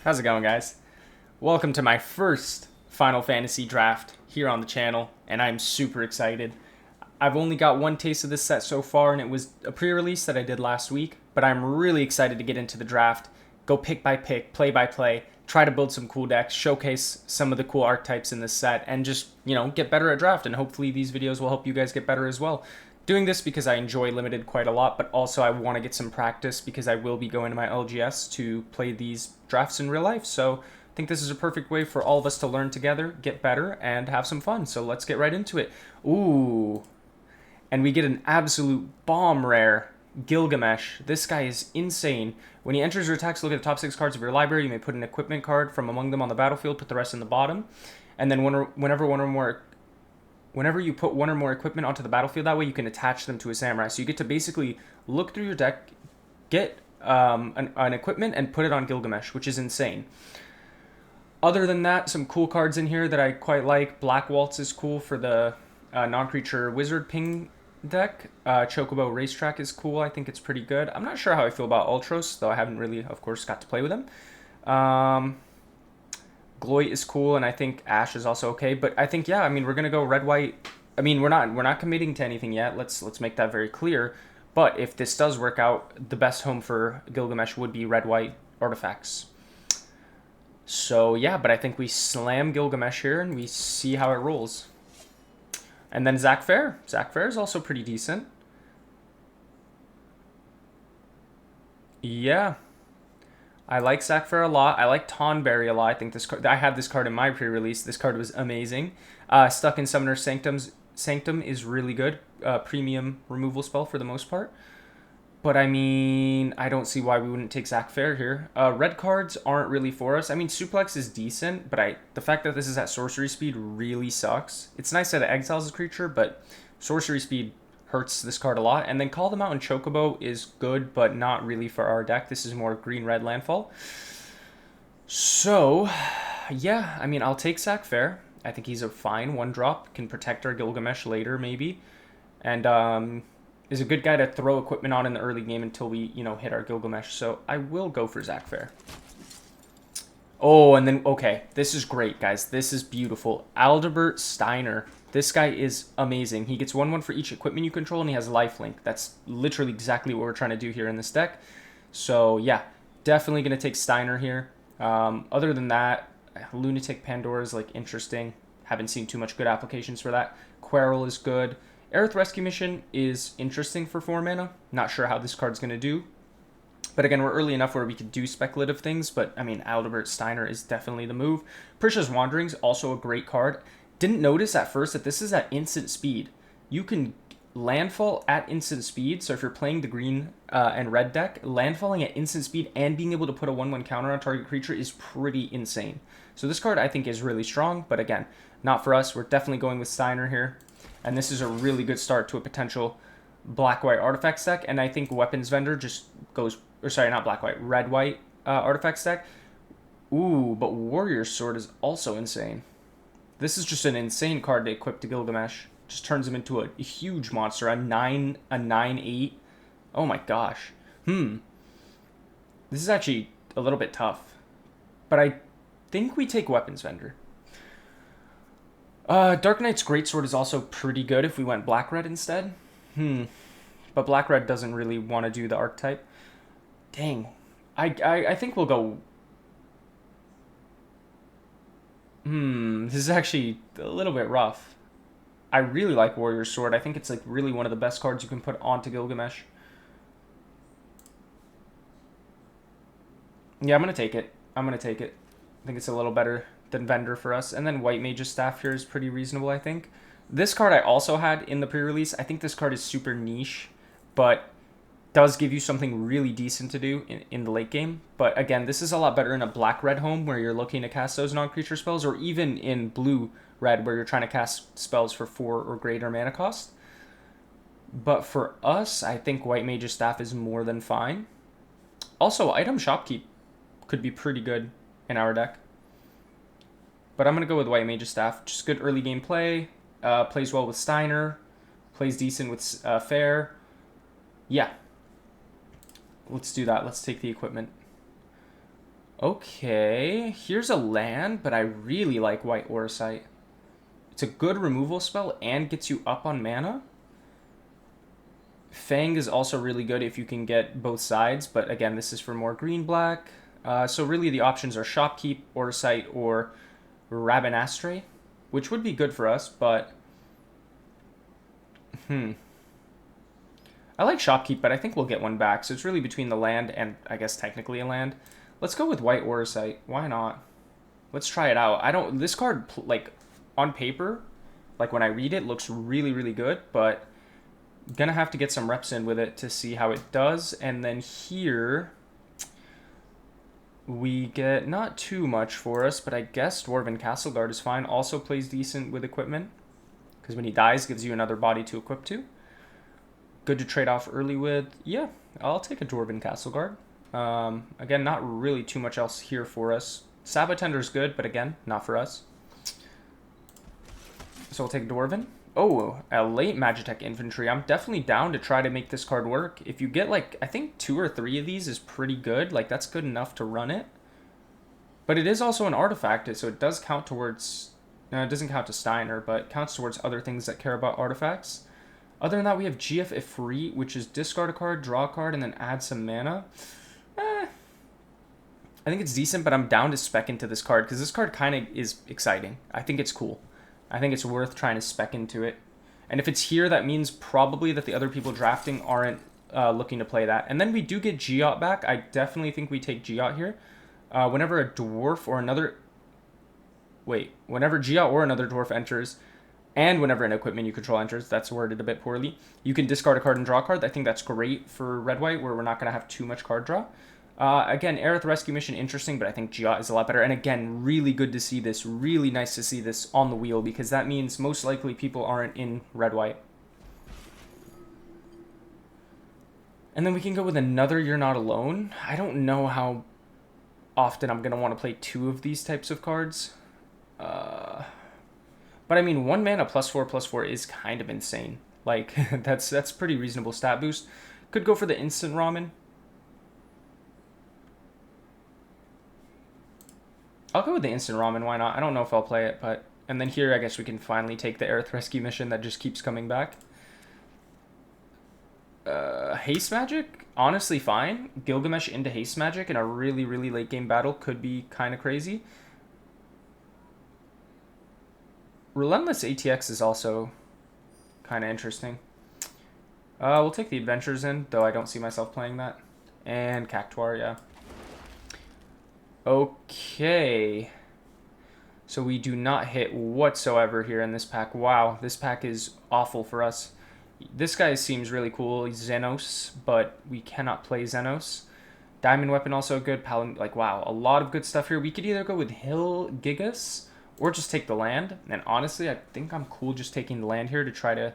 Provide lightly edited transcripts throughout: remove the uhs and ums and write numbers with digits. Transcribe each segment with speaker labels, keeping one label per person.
Speaker 1: How's it going, guys? Welcome to my first Final Fantasy draft here on the channel, and I'm super excited. I've only got one taste of this set so far, and it was a pre-release that I did last week, but I'm really excited to get into the draft, go pick by pick, play by play, try to build some cool decks, showcase some of the cool archetypes in this set, and just, get better at draft, and hopefully these videos will help you guys get better as well. Doing this because I enjoy Limited quite a lot, but also I want to get some practice because I will be going to my LGS to play these drafts in real life. So I think this is a perfect way for all of us to learn together, get better, and have some fun. So let's get right into it. Ooh. And we get an absolute bomb rare, Gilgamesh. This guy is insane. When he enters your attacks, look at the top 6 cards of your library. You may put an equipment card from among them on the battlefield, put the rest in the bottom. And then whenever you put one or more equipment onto the battlefield, that way you can attach them to a samurai. So you get to basically look through your deck, get an equipment, and put it on Gilgamesh, which is insane. Other than that, some cool cards in here that I quite like. Black Waltz is cool for the non-creature wizard ping deck. Chocobo Racetrack is cool. I think it's pretty good. I'm not sure how I feel about Ultros, though I haven't really, of course, got to play with him. Gloit is cool, and I think Ash is also okay. But I think, yeah, we're gonna go red white. We're not committing to anything yet. Let's make that very clear. But if this does work out, the best home for Gilgamesh would be red white artifacts. So yeah, but I think we slam Gilgamesh here and we see how it rolls. And then Zac Fair. Zac Fair is also pretty decent. Yeah. I like Zac Fair a lot. I like Tonberry a lot. I think this card, I had this card in my pre-release. This card was amazing. Stuck in Summoner Sanctum is really good. Premium removal spell for the most part. But I don't see why we wouldn't take Zac Fair here. Red cards aren't really for us. Suplex is decent, but the fact that this is at sorcery speed really sucks. It's nice that it exiles a creature, but sorcery speed hurts this card a lot. And then Call the Mountain Chocobo is good, but not really for our deck. This is more green-red landfall. So, yeah, I'll take Zac Fair. I think he's a fine one-drop. Can protect our Gilgamesh later, maybe. And is a good guy to throw equipment on in the early game until we, hit our Gilgamesh. So I will go for Zac Fair. Oh, and then, okay, this is great, guys. This is beautiful. Aldebert Steiner. This guy is amazing. He gets 1/1 for each equipment you control, and he has lifelink. That's literally exactly what we're trying to do here in this deck. So, yeah, definitely going to take Steiner here. Other than that, Lunatic Pandora is, interesting. Haven't seen too much good applications for that. Quarrel is good. Aerith Rescue Mission is interesting for 4 mana. Not sure how this card's going to do. But again, we're early enough where we could do speculative things. But, Aldebert Steiner is definitely the move. Prisha's Wanderings, also a great card. Didn't notice at first that this is at instant speed. You can landfall at instant speed. So if you're playing the green and red deck, landfalling at instant speed and being able to put a 1/1 counter on target creature is pretty insane. So this card I think is really strong. But again, not for us. We're definitely going with Steiner here. And this is a really good start to a potential black-white artifacts deck. And I think Weapons Vendor just goes... Or sorry, not black-white. Red-white artifacts deck. Ooh, but Warrior Sword is also insane. This is just an insane card to equip to Gilgamesh. Just turns him into a huge monster. A 9/8. Oh my gosh. This is actually a little bit tough. But I think we take Weapons Vendor. Dark Knight's Greatsword is also pretty good if we went Black-Red instead. But Black-Red doesn't really want to do the archetype. Dang. I think we'll go... This is actually a little bit rough. I really like Warrior Sword. I think it's really one of the best cards you can put onto Gilgamesh. Yeah, I'm going to take it. I think it's a little better than Vendor for us. And then White Mage's Staff here is pretty reasonable, I think. This card I also had in the pre-release. I think this card is super niche, but does give you something really decent to do in the late game. But again, this is a lot better in a black-red home where you're looking to cast those non-creature spells, or even in blue-red where you're trying to cast spells for 4 or greater mana cost. But for us, I think White Mage's Staff is more than fine. Also, Item Shopkeep could be pretty good in our deck. But I'm going to go with White Mage's Staff. Just good early game play. Plays well with Steiner. Plays decent with Fair. Yeah. Let's do that. Let's take the equipment. Okay, here's a land, but I really like White Orosite. It's a good removal spell and gets you up on mana. Fang is also really good if you can get both sides, but again, this is for more green-black. So really the options are Shopkeep, Orosite, or Rabanastre, which would be good for us, but... I like Shopkeep, but I think we'll get one back, so it's really between the land and, I guess, technically a land. Let's go with White Orosite. Why not? Let's try it out. This card, like, on paper, like, when I read it, looks really, really good, but... Gonna have to get some reps in with it to see how it does. And then here we get not too much for us, but I guess Dwarven Castleguard is fine. Also plays decent with equipment, because when he dies, gives you another body to equip to. Good to trade off early with. Yeah, I'll take a Dwarven Castleguard. Again, not really too much else here for us. Sabotender is good, but again, not for us. So we'll take Dwarven. Oh, a late Magitech Infantry. I'm definitely down to try to make this card work. If you get, like, I think 2 or 3 of these is pretty good. Like, that's good enough to run it. But it is also an artifact, so it does count towards... No, it doesn't count to Steiner, but it counts towards other things that care about artifacts. Other than that, we have GF Ifrit, which is discard a card, draw a card, and then add some mana. I think it's decent, but I'm down to spec into this card, because this card kind of is exciting. I think it's cool. I think it's worth trying to spec into it. And if it's here, that means probably that the other people drafting aren't looking to play that. And then we do get Giot back. I definitely think we take Giot here. Whenever a dwarf or another... Whenever Giot or another dwarf enters, and whenever an equipment you control enters, that's worded a bit poorly, you can discard a card and draw a card. I think that's great for red-white, where we're not going to have too much card draw. Again, Aerith Rescue Mission, interesting, but I think Giot is a lot better. And again, really good to see this. Really nice to see this on the wheel, because that means most likely people aren't in red-white. And then we can go with another You're Not Alone. I don't know how often I'm going to want to play 2 of these types of cards. But I mean, 1 mana +4/+4 is kind of insane. Like, that's pretty reasonable stat boost. Could go for the instant ramen. I'll go with the instant ramen, why not? I don't know if I'll play it, but... And then here, I guess we can finally take the Aerith Rescue Mission that just keeps coming back. Haste Magic? Honestly, fine. Gilgamesh into Haste Magic in a really, really late game battle could be kind of crazy. Relentless ATX is also kind of interesting. We'll take the Adventures in, though I don't see myself playing that. And Cactuar, yeah. Okay. So we do not hit whatsoever here in this pack. Wow, this pack is awful for us. This guy seems really cool. He's Xenos, but we cannot play Xenos. Diamond Weapon also good. Like, wow, a lot of good stuff here. We could either go with Hill Gigas or just take the land. And honestly, I think I'm cool just taking the land here to try to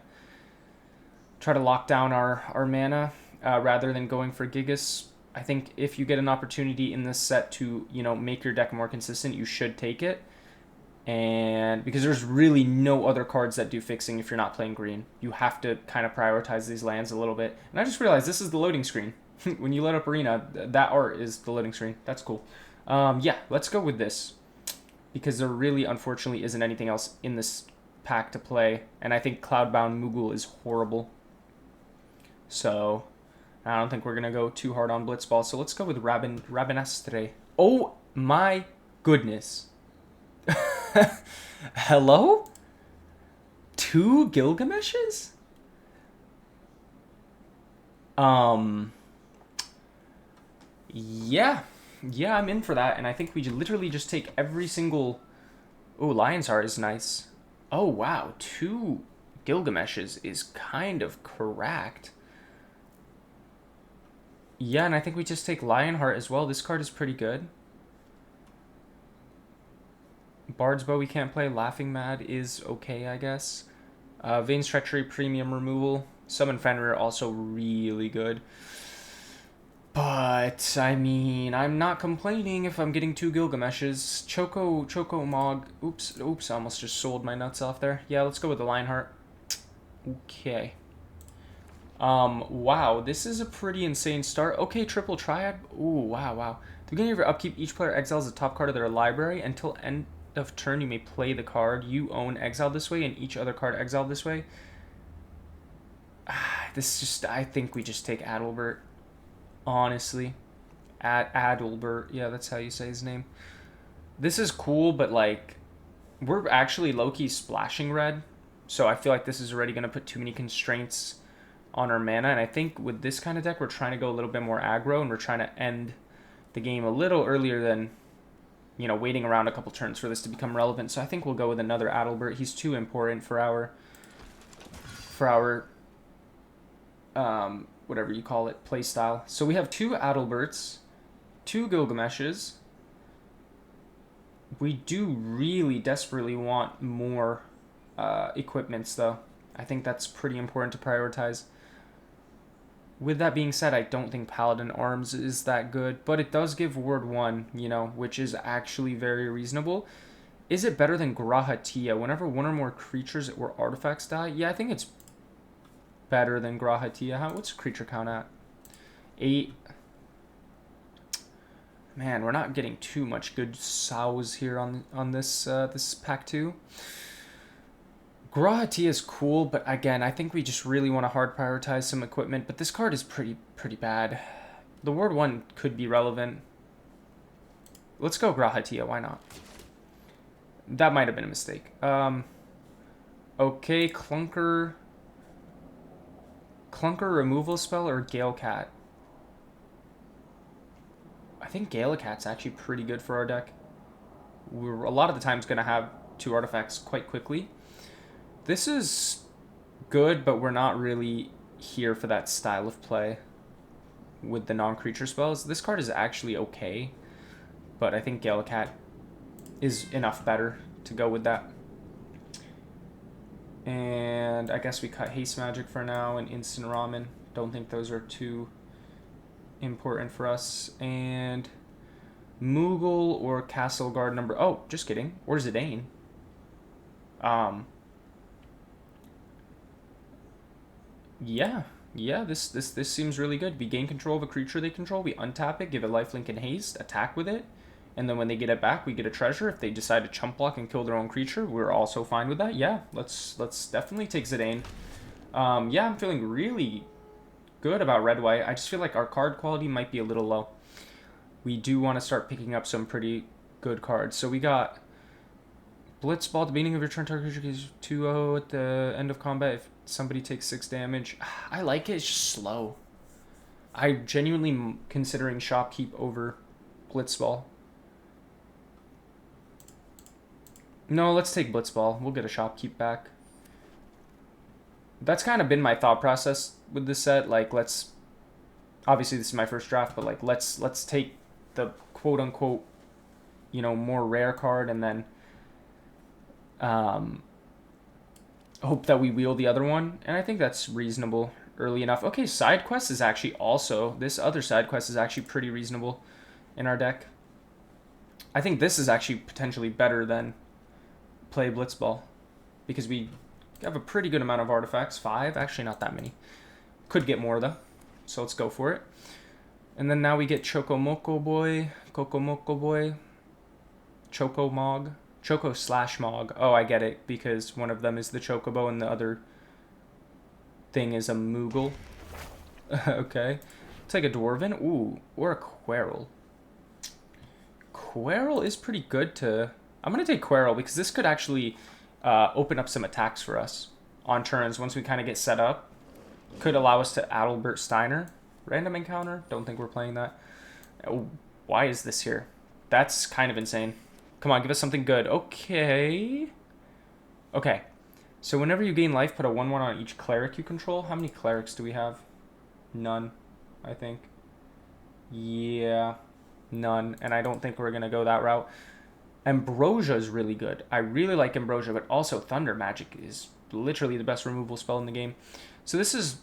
Speaker 1: lock down our mana rather than going for Gigas. I think if you get an opportunity in this set to, you know, make your deck more consistent, you should take it. And because there's really no other cards that do fixing if you're not playing green. You have to kind of prioritize these lands a little bit. And I just realized this is the loading screen. When you load up Arena, that art is the loading screen. That's cool. Yeah, let's go with this. Because there really, unfortunately, isn't anything else in this pack to play. And I think Cloudbound Moogle is horrible. So... I don't think we're going to go too hard on Blitzball, so let's go with Rabanastre. Oh my goodness. Hello? 2 Gilgameshes? Yeah, I'm in for that, and I think we literally just take every single... Oh, Lion's Heart is nice. Oh, wow, 2 Gilgameshes is kind of cracked. Yeah, and I think we just take Lionheart as well. This card is pretty good. Bard's Bow we can't play. Laughing Mad is okay, I guess. Vane's Treachery, premium removal. Summon Fenrir, also really good. But, I mean, I'm not complaining if I'm getting 2 Gilgameshes. Choco Mog. Oops, I almost just sold my nuts off there. Yeah, let's go with the Lionheart. Okay. Wow, this is a pretty insane start. Okay, triple triad. Ooh, wow, wow. At the beginning of your upkeep, each player exiles the top card of their library. Until end of turn, you may play the card you own exiled this way and each other card exiled this way. This just, I think we just take Adalbert. Honestly. Adalbert. Yeah, that's how you say his name. This is cool, but like, we're actually low-key splashing red. So I feel like this is already going to put too many constraints on our mana. And I think with this kind of deck, we're trying to go a little bit more aggro, and we're trying to end the game a little earlier than, you know, waiting around a couple turns for this to become relevant. So I think we'll go with another Adalbert. He's too important for our whatever you call it, play style. So we have 2 Adalberts, 2 Gilgameshes. We do really desperately want more equipments, though. I think that's pretty important to prioritize. With that being said, I don't think Paladin Arms is that good, but it does give Ward 1, you know, which is actually very reasonable. Is it better than Grahatia? Whenever one or more creatures or artifacts die? Yeah, I think it's better than Grahatia. What's creature count at? 8. Man, we're not getting too much good sows here on this this pack 2. Grahatia is cool, but again, I think we just really want to hard prioritize some equipment. But this card is pretty bad. The Ward 1 could be relevant. Let's go Grahatia. Why not? That might have been a mistake. Okay, Clunker removal spell or Gale Cat? I think Gale Cat's actually pretty good for our deck. We're a lot of the times going to have 2 artifacts quite quickly. This is good, but we're not really here for that style of play with the non-creature spells. This card is actually okay, but I think Gale Cat is enough better to go with that. And I guess we cut Haste Magic for now and Instant Ramen. Don't think those are too important for us. And Moogle or Castle Guard number... Oh, just kidding. Or Zidane. Yeah, this seems really good. We gain control of a creature they control, we untap it, give it lifelink and haste, attack with it, and then when they get it back, we get a treasure. If they decide to chump block and kill their own creature, we're also fine with that. Yeah, let's definitely take Zidane. Yeah, I'm feeling really good about red-white. I just feel like our card quality might be a little low. We do want to start picking up some pretty good cards. So we got Blitzball at the beginning of your turn, target creature is 2-0 at the end of combat if somebody takes 6 damage. I like it, it's just slow. I genuinely considering Shopkeep over Blitzball. No, let's take Blitzball. We'll get a Shopkeep back. That's kind of been my thought process with this set. Like, let's... Obviously, this is my first draft, but, like, let's take the quote-unquote, you know, more rare card and then... hope that we wheel the other one, and I think that's reasonable early enough. Okay, side quest is actually also, this other side quest is actually pretty reasonable in our deck. I think this is actually potentially better than play Blitzball, because we have a pretty good amount of artifacts. 5, actually not that many. Could get more though, so let's go for it. And then now we get Choco Boy, Choco Mog. Choco/Mog. Oh, I get it, because one of them is the Chocobo and the other thing is a Moogle. Okay. Take a Dwarven. Ooh, or a Querl. Querl is pretty good to... I'm going to take Querl, because this could actually open up some attacks for us on turns once we kind of get set up. Could allow us to Adalbert Steiner. Random encounter. Don't think we're playing that. Oh, why is this here? That's kind of insane. Come on, give us something good. Okay. Okay. So whenever you gain life, put a 1/1 on each cleric you control. How many clerics do we have? None, I think. Yeah, none. And I don't think we're going to go that route. Ambrosia is really good. I really like Ambrosia, but also Thunder Magic is literally the best removal spell in the game. So this is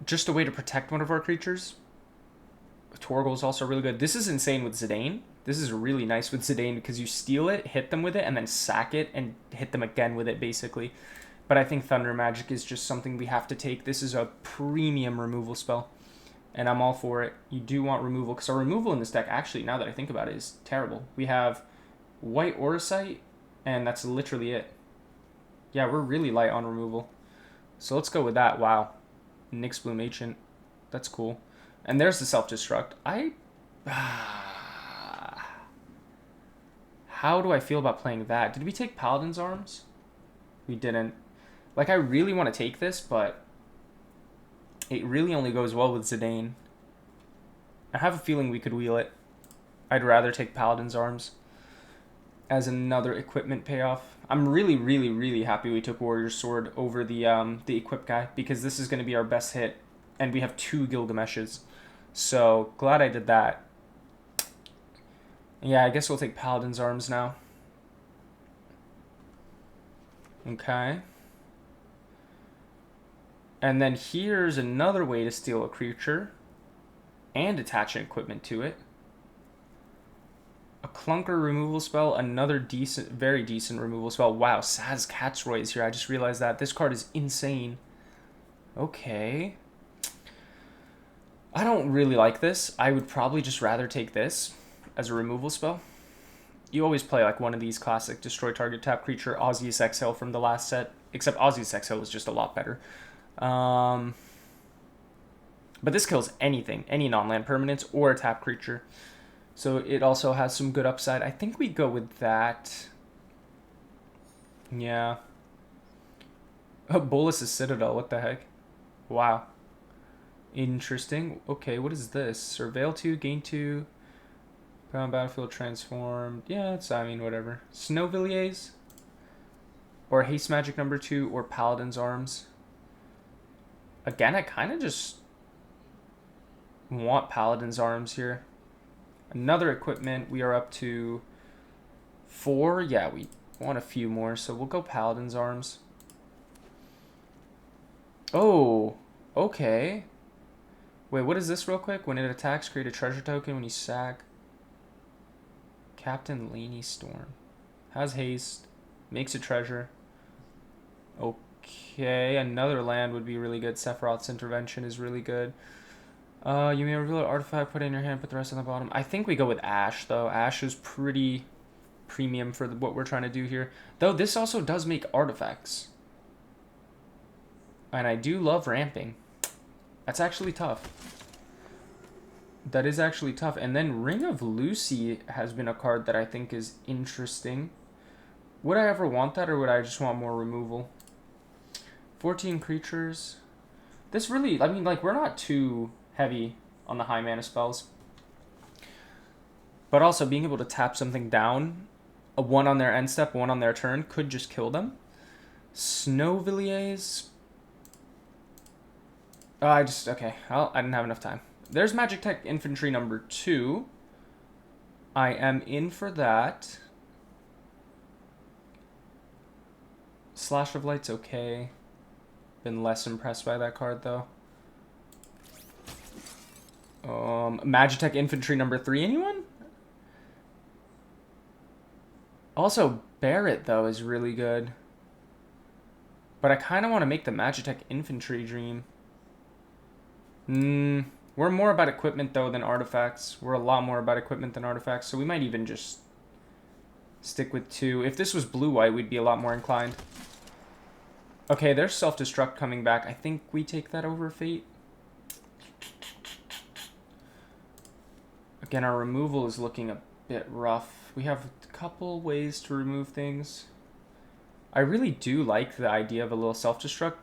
Speaker 1: just a way to protect one of our creatures. Torgal is also really good. This is insane with Zidane. This is really nice with Zidane because you steal it, hit them with it, and then sack it and hit them again with it, basically. But I think Thunder Magic is just something we have to take. This is a premium removal spell, and I'm all for it. You do want removal, because our removal in this deck, actually, now that I think about it, is terrible. We have White Auracite, and that's literally it. Yeah, we're really light on removal. So let's go with that. Wow. Nyx Bloom Ancient. That's cool. And there's the Self-Destruct. How do I feel about playing that? Did we take Paladin's Arms? We didn't. Like, I really want to take this, but it really only goes well with Zidane. I have a feeling we could wheel it. I'd rather take Paladin's Arms as another equipment payoff. I'm really, really, really happy we took Warrior's Sword over the equip guy, because this is going to be our best hit, and we have 2 Gilgameshes. So, glad I did that. Yeah, I guess we'll take Paladin's Arms now. Okay. And then here's another way to steal a creature and attach an equipment to it. A clunker removal spell, another decent, very decent removal spell. Wow, Saz Catsroy is here. I just realized that. This card is insane. Okay. I don't really like this. I would probably just rather take this as a removal spell. You always play like one of these classic destroy target tap creature, Osseous Exhale from the last set, except Osseous Exhale was just a lot better. But this kills anything, any non-land permanents or a tap creature. So it also has some good upside. I think we go with that. Yeah. Oh, Bolas's Citadel, what the heck? Wow. Interesting. Okay, what is this? Surveil 2, gain 2. Ground battlefield transformed. Yeah, it's, I mean, whatever. Snowvilliers? Or Haste Magic number 2, or Paladin's Arms. Again, I kind of just want Paladin's Arms here. Another equipment. We are up to 4. Yeah, we want a few more, so we'll go Paladin's Arms. Oh, okay. Wait, what is this real quick? When it attacks, create a treasure token when you sack. Captain Laney Storm. Has haste. Makes a treasure. Okay, another land would be really good. Sephiroth's Intervention is really good. You may reveal an artifact, put it in your hand, put the rest on the bottom. I think we go with Ash, though. Ash is pretty premium for what we're trying to do here. Though this also does make artifacts. And I do love ramping. That's actually tough. That is actually tough. And then Ring of Lucy has been a card that I think is interesting. Would I ever want that, or would I just want more removal? 14 creatures. This really, I mean, like, we're not too heavy on the high mana spells. But also, being able to tap something down, a 1 on their end step, 1 on their turn, could just kill them. Snowvilliers. Okay, well, I didn't have enough time. There's Magic Tech Infantry number 2. I am in for that. Slash of Light's okay. Been less impressed by that card, though. Magitech Infantry number 3, anyone? Also, Barret, though, is really good. But I kind of want to make the Magitech Infantry dream. We're more about equipment, though, than artifacts. We're a lot more about equipment than artifacts, so we might even just stick with 2. If this was blue-white, we'd be a lot more inclined. Okay, there's Self-Destruct coming back. I think we take that over Fate. Again, our removal is looking a bit rough. We have a couple ways to remove things. I really do like the idea of a little Self-Destruct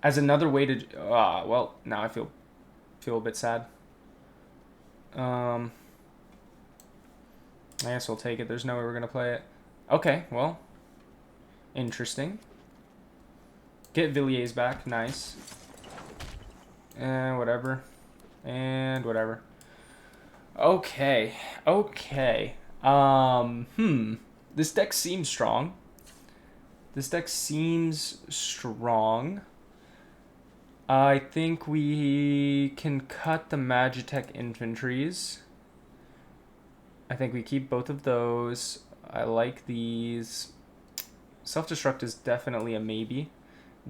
Speaker 1: as another way to... well, now I feel a bit sad. I guess we'll take it. There's no way we're going to play it. Okay, well... Interesting. Get Villiers back. Nice. And whatever. And whatever. Okay. Okay. This deck seems strong. This deck seems strong. I think we can cut the Magitech Infantries. I think we keep both of those. I like these. Self-destruct is definitely a maybe.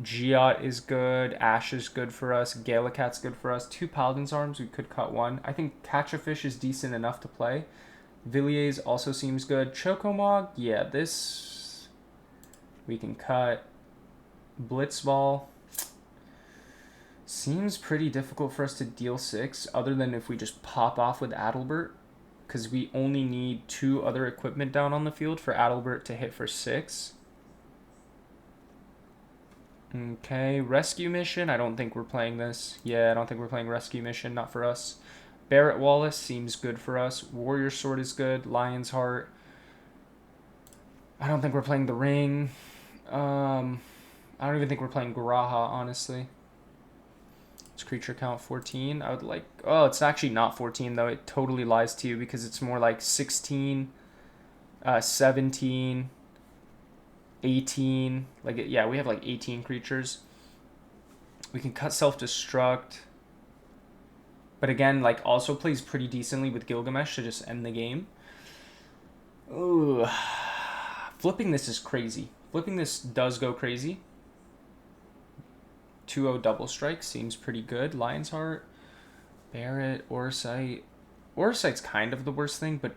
Speaker 1: Giot is good. Ash is good for us. Galakat's good for us. 2 Paladin's Arms, we could cut 1. I think Catch a Fish is decent enough to play. Villiers also seems good. Chocomog, yeah, this we can cut. Blitzball seems pretty difficult for us to deal 6, other than if we just pop off with Adalbert, because we only need 2 other equipment down on the field for Adalbert to hit for 6. Okay, Rescue Mission. I don't think we're playing this. Yeah, I don't think we're playing Rescue Mission. Not for us. Barrett Wallace seems good for us. Warrior Sword is good. Lion's Heart. I don't think we're playing the Ring. I don't even think we're playing Graha, honestly. It's creature count 14. I would like... Oh, it's actually not 14, though. It totally lies to you because it's more like 16, 17... 18, like, yeah, we have like 18 creatures. We can cut self-destruct, but again, like, also plays pretty decently with Gilgamesh to just end the game. Ooh, flipping this is crazy. Flipping this does go crazy. 2-0 double strike seems pretty good. Lion's Heart, Barrett, Orsite. Orsite's kind of the worst thing, but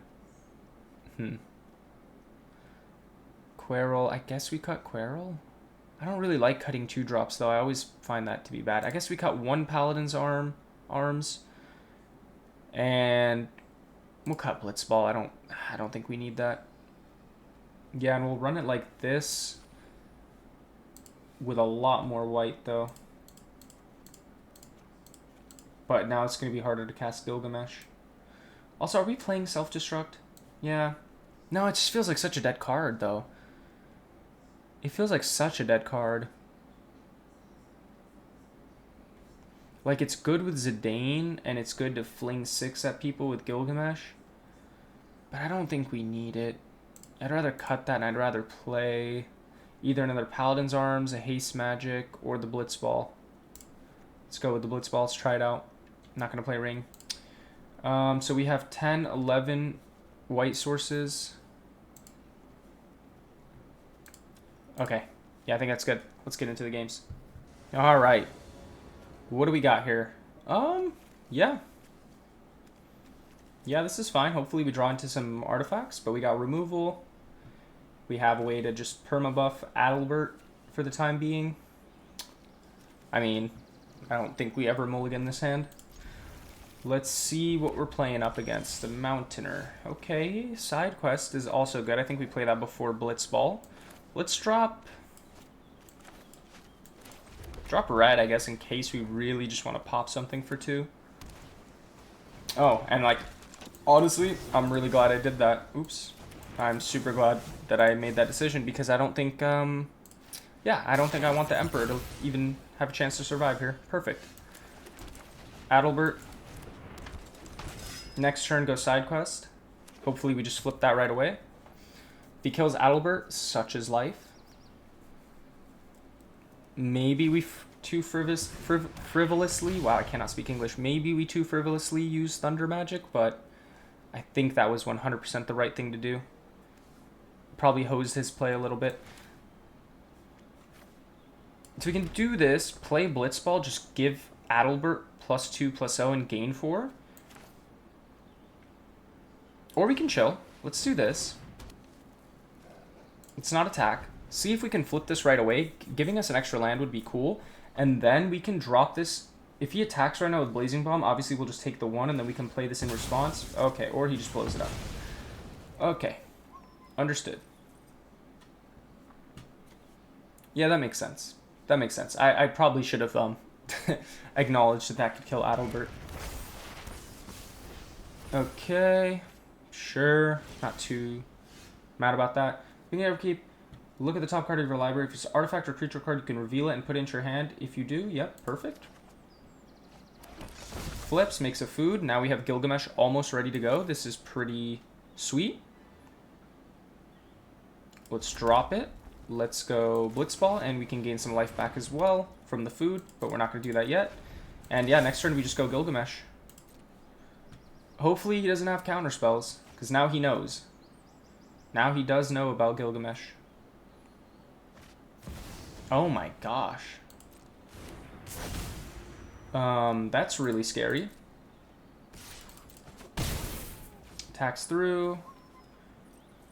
Speaker 1: Querl, I guess we cut Querl? I don't really like cutting 2 drops, though. I always find that to be bad. I guess we cut 1 Paladin's Arms. And we'll cut Blitzball. I don't think we need that. Yeah, and we'll run it like this. With a lot more white, though. But now it's going to be harder to cast Gilgamesh. Also, are we playing Self-Destruct? Yeah. No, it just feels like such a dead card, though. It feels like such a dead card. Like, it's good with Zidane, and it's good to fling 6 at people with Gilgamesh. But I don't think we need it. I'd rather cut that, and I'd rather play either another Paladin's Arms, a Haste Magic, or the Blitzball. Let's go with the Blitzball. Let's try it out. I'm not going to play Ring. So we have 10, 11 white sources. Okay. Yeah, I think that's good. Let's get into the games. All right. What do we got here? Yeah. Yeah, this is fine. Hopefully we draw into some artifacts, but we got removal. We have a way to just permabuff Adalbert for the time being. I mean, I don't think we ever mulligan this hand. Let's see what we're playing up against. The Mountainer. Okay, side quest is also good. I think we played that before Blitzball. Let's drop red, I guess, in case we really just want to pop something for 2. Oh, and like, honestly, I'm really glad I did that. Oops. I'm super glad that I made that decision because I don't think, yeah, I don't think I want the Emperor to even have a chance to survive here. Perfect. Adalbert. Next turn, go side quest. Hopefully we just flip that right away. If he kills Adalbert, such is life. Maybe we too frivolously, wow, I cannot speak English. Maybe we too frivolously use Thunder Magic, but I think that was 100% the right thing to do. Probably hosed his play a little bit. So we can do this, play Blitzball, just give Adalbert +2/+0 and gain 4. Or we can chill. Let's do this. It's not attack. See if we can flip this right away. Giving us an extra land would be cool. And then we can drop this. If he attacks right now with Blazing Bomb, obviously we'll just take the 1 and then we can play this in response. Okay, or he just blows it up. Okay. Understood. Yeah, that makes sense. That makes sense. I probably should have acknowledged that could kill Adalbert. Okay. Sure. Not too mad about that. You can ever keep... Look at the top card of your library. If it's an artifact or creature card, you can reveal it and put it into your hand. If you do, yep, perfect. Flips, makes a food. Now we have Gilgamesh almost ready to go. This is pretty sweet. Let's drop it. Let's go Blitzball, and we can gain some life back as well from the food, but we're not going to do that yet. And yeah, next turn we just go Gilgamesh. Hopefully he doesn't have counter spells, because now he knows. Now he does know about Gilgamesh. Oh my gosh. That's really scary. Attacks through.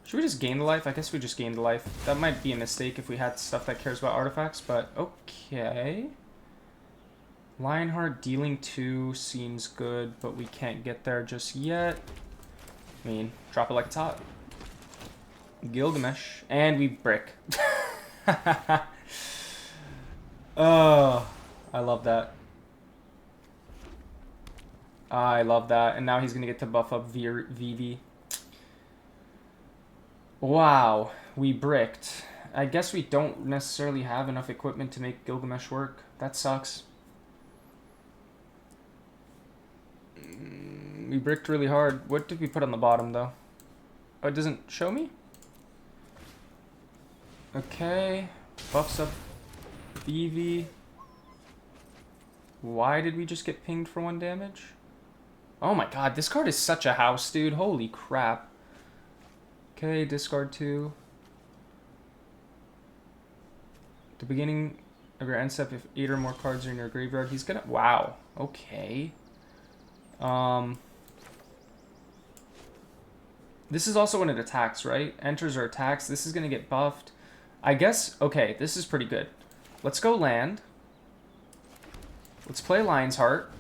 Speaker 1: Should we just gain the life? I guess we just gained the life. That might be a mistake if we had stuff that cares about artifacts, but okay. Lionheart dealing 2 seems good, but we can't get there just yet. I mean, drop it like it's hot. Gilgamesh. And we brick. Oh, I love that. I love that. And now he's going to get to buff up VV. Wow, we bricked. I guess we don't necessarily have enough equipment to make Gilgamesh work. That sucks. We bricked really hard. What did we put on the bottom, though? Oh, it doesn't show me? Okay. Buffs up BV. Why did we just get pinged for 1 damage? Oh my god, this card is such a house, dude. Holy crap. Okay, discard 2. At the beginning of your end step, if 8 or more cards are in your graveyard, he's gonna... Wow. Okay. This is also when it attacks, right? Enters or attacks. This is gonna get buffed. I guess... Okay, this is pretty good. Let's go land. Let's play Lion's Heart.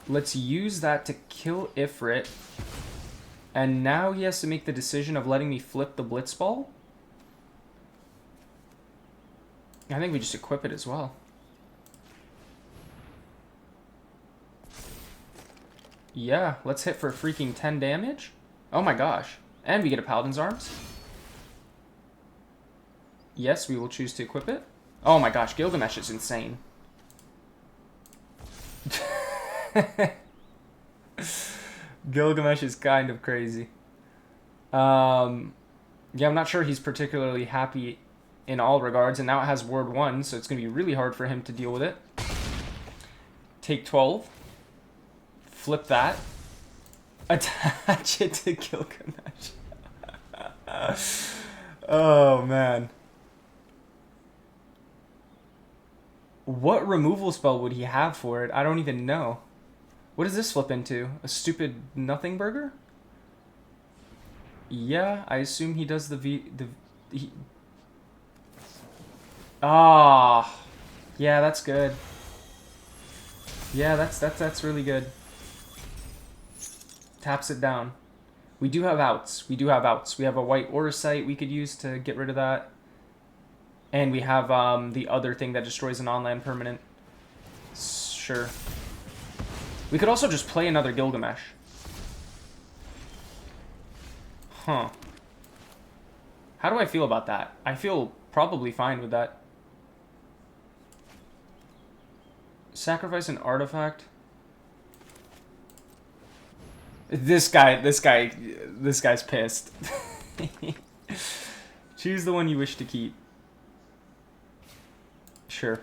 Speaker 1: Let's use that to kill Ifrit. And now he has to make the decision of letting me flip the Blitzball. I think we just equip it as well. Yeah, let's hit for a freaking 10 damage. Oh my gosh. And we get a Paladin's Arms. Yes, we will choose to equip it. Oh my gosh, Gilgamesh is insane. Gilgamesh is kind of crazy. Yeah, I'm not sure he's particularly happy in all regards, and now it has Ward 1, so it's going to be really hard for him to deal with it. Take 12. Flip that. Attach it to Gilgamesh. Oh, man. What removal spell would he have for it? I don't even know. What does this flip into? A stupid nothing burger? Yeah, I assume he does Ah, yeah, that's good. Yeah, that's really good. Taps it down. We do have outs. We have a white Auracite we could use to get rid of that. And we have the other thing that destroys an on-land permanent. Sure. We could also just play another Gilgamesh. Huh. How do I feel about that? I feel probably fine with that. Sacrifice an artifact. This guy's pissed. Choose the one you wish to keep. Sure.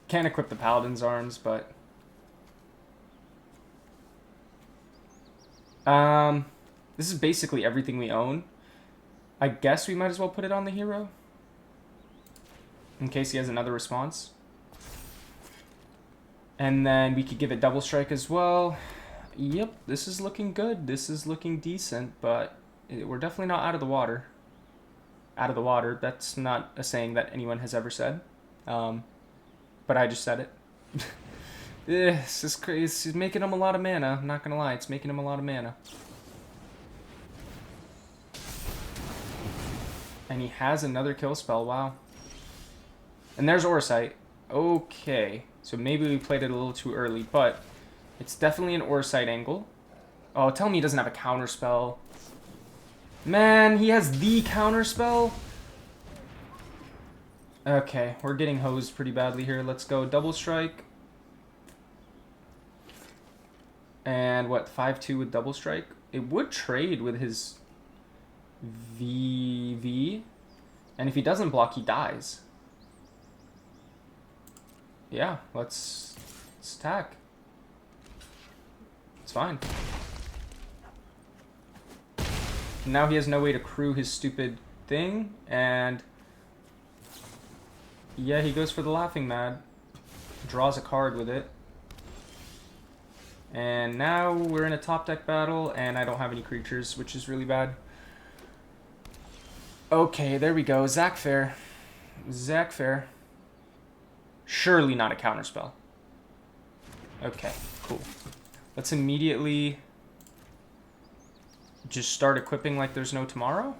Speaker 1: Can't equip the Paladin's Arms, but... This is basically everything we own. I guess we might as well put it on the hero. In case he has another response. And then we could give it double strike as well. Yep, this is looking good. This is looking decent, but we're definitely not out of the water. Out of the water. That's not a saying that anyone has ever said. But I just said it. This is crazy. It's making him a lot of mana. I'm not gonna lie, it's making him a lot of mana. And he has another kill spell, wow. And there's Auracite. Okay, so maybe we played it a little too early, but it's definitely an Auracite angle. Oh, tell me he doesn't have a counter spell. Man, he has the counter spell? Okay, we're getting hosed pretty badly here. Let's go double strike. And what, 5-2 with double strike? It would trade with his VV. And if he doesn't block, he dies. Yeah, let's attack. fine. Now he has no way to crew his stupid thing, and yeah, he goes for the Laughing Mad. Draws a card with it. And now we're in a top deck battle, and I don't have any creatures, which is really bad. Okay, there we go. Zac Fair. Zac Fair. Surely not a counterspell. Okay, cool. Let's immediately just start equipping like there's no tomorrow.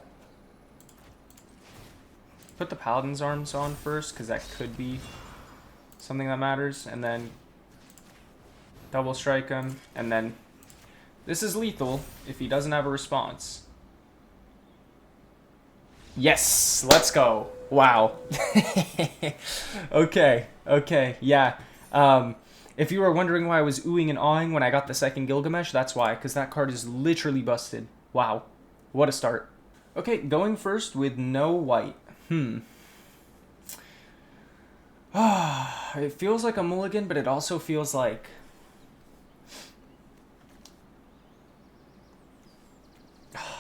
Speaker 1: Put the Paladin's Arms on first, because that could be something that matters. And then double strike him. And then this is lethal if he doesn't have a response. Yes, let's go. Wow. Okay, yeah. If you were wondering why I was oohing and awing when I got the second Gilgamesh, that's why, because that card is literally busted. Wow, what a start. Okay, going first with no white. It feels like a mulligan, but it also feels like...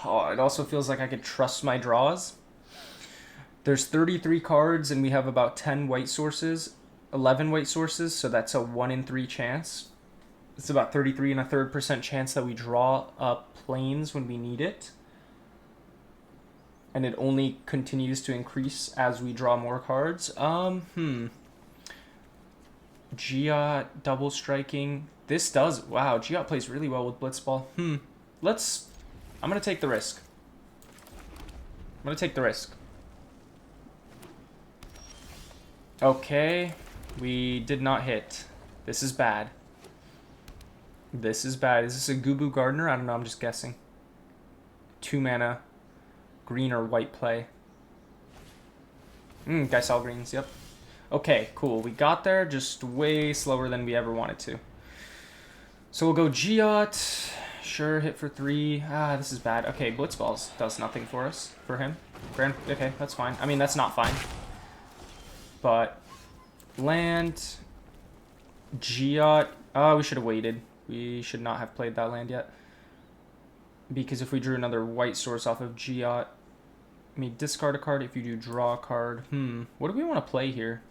Speaker 1: Oh, it also feels like I could trust my draws. There's 33 cards, and we have about 10 white sources, 11 white sources, so that's a 1 in 3 chance. It's about 33 and a third % chance that we draw up planes when we need it. And it only continues to increase as we draw more cards. Giot, double striking. This does... Wow, Giot plays really well with Blitzball. I'm going to take the risk. Okay, we did not hit. This is bad. Is this a Gubu Gardener? I don't know, I'm just guessing. 2 mana, green or white play. Geisel greens, yep. Okay, cool. We got there just way slower than we ever wanted to. So we'll go Giot. Sure, hit for 3. This is bad. Okay, Blitzballs does nothing for us. For him. Okay, that's fine. I mean, that's not fine. But land, Giot. Oh, we should have waited. We should not have played that land yet. Because if we drew another white source off of Giot, I mean, discard a card if you do draw a card. What do we want to play here?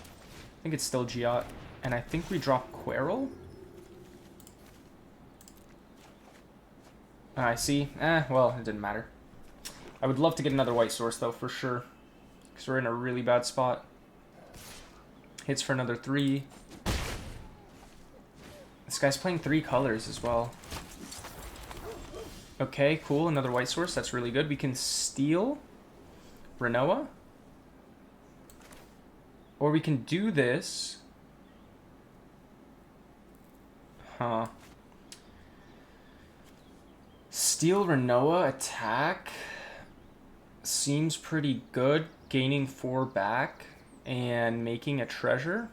Speaker 1: I think it's still Giot. And I think we drop Quarrel. I see. Well, it didn't matter. I would love to get another white source, though, for sure. Because we're in a really bad spot. Hits for another 3. This guy's playing 3 colors as well. Okay, cool. Another white source. That's really good. We can steal Renoa. Or we can do this. Steal Renoa, attack. Seems pretty good. Gaining 4 back. And making a treasure.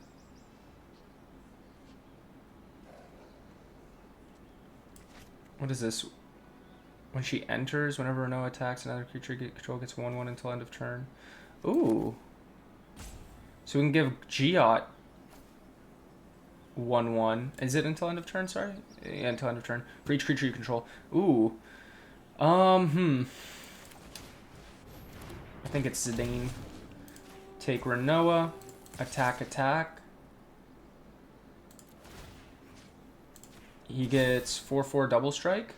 Speaker 1: What is this? When she enters, whenever Renoa attacks, another creature control gets 1/1 until end of turn. Ooh. So we can give Giot 1/1. Is it until end of turn? Sorry? Yeah, until end of turn. For each creature you control. Ooh. I think it's Zidane. Take Renoa. Attack. He gets 4/4 double strike.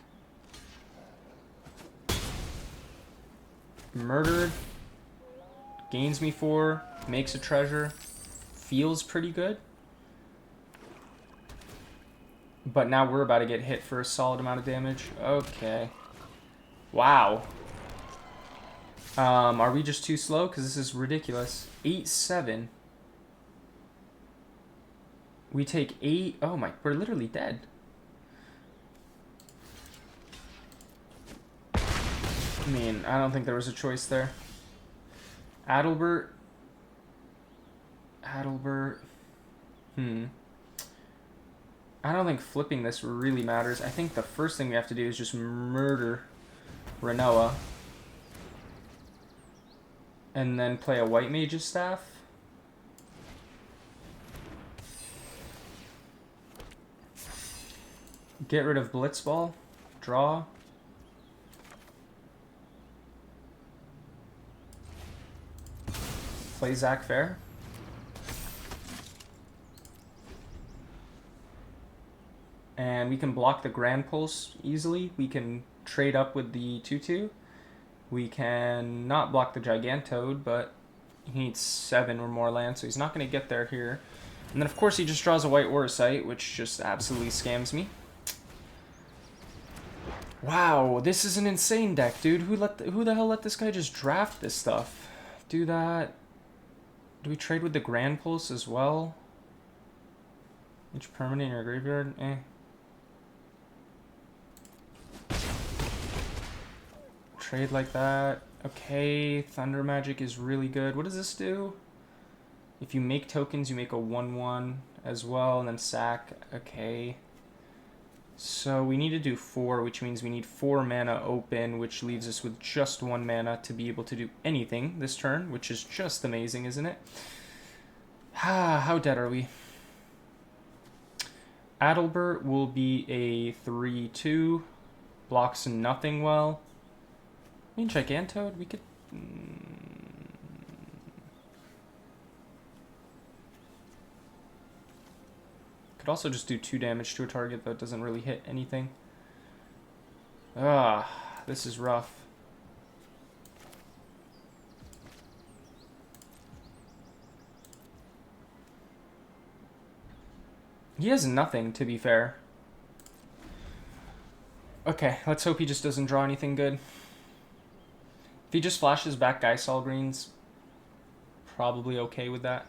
Speaker 1: Murdered. Gains me 4. Makes a treasure. Feels pretty good. But now we're about to get hit for a solid amount of damage. Okay. Wow. Are we just too slow? Because this is ridiculous. 8/7. We take 8. Oh my, we're literally dead. I mean, I don't think there was a choice there. Adalbert. I don't think flipping this really matters. I think the first thing we have to do is just murder Renoa. And then play a White Mage's Staff. Get rid of Blitzball. Draw. Play Zach Fair. And we can block the Grand Pulse easily. We can trade up with the 2/2. We can not block the Gigantode, but he needs 7 or more land, so he's not going to get there here. And then, of course, he just draws a white Auracite, which just absolutely scams me. Wow, this is an insane deck, dude. Who the hell let this guy just draft this stuff? Do that. Do we trade with the Grand Pulse as well? Each permanent in your graveyard? Eh. Trade like that. Okay, Thunder Magic is really good. What does this do? If you make tokens, you make a 1/1 as well, and then sack. Okay. So we need to do 4, which means we need 4 mana open, which leaves us with just 1 mana to be able to do anything this turn, which is just amazing, isn't it? How dead are we? Adalbert will be a 3/2. Blocks nothing well. I mean, Gigantode, we could... Could also just do 2 damage to a target that doesn't really hit anything. This is rough. He has nothing, to be fair. Okay, let's hope he just doesn't draw anything good. If he just flashes back Geisel Greens, probably okay with that.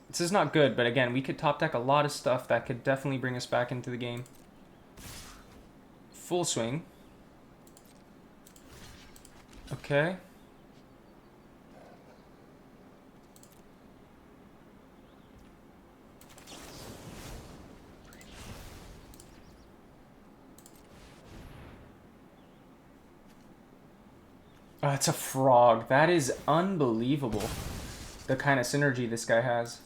Speaker 1: This is not good, but again, we could top deck a lot of stuff that could definitely bring us back into the game. Full swing. Okay. Oh, it's a frog. That is unbelievable. The kind of synergy this guy has.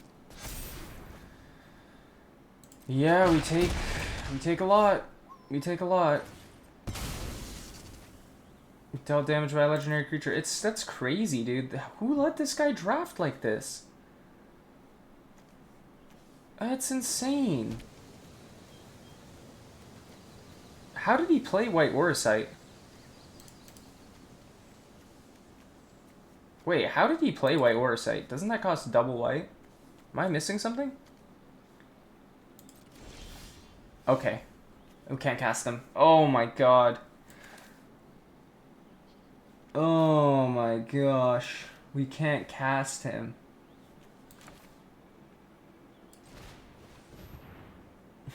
Speaker 1: Yeah, we take a lot. We take a lot. Dealt damage by a legendary creature. That's crazy, dude. Who let this guy draft like this? That's insane. How did he play White Auracite? Wait, how did he play White Auracite? Doesn't that cost double white? Am I missing something? Okay. We can't cast him. Oh my god. Oh my gosh. We can't cast him.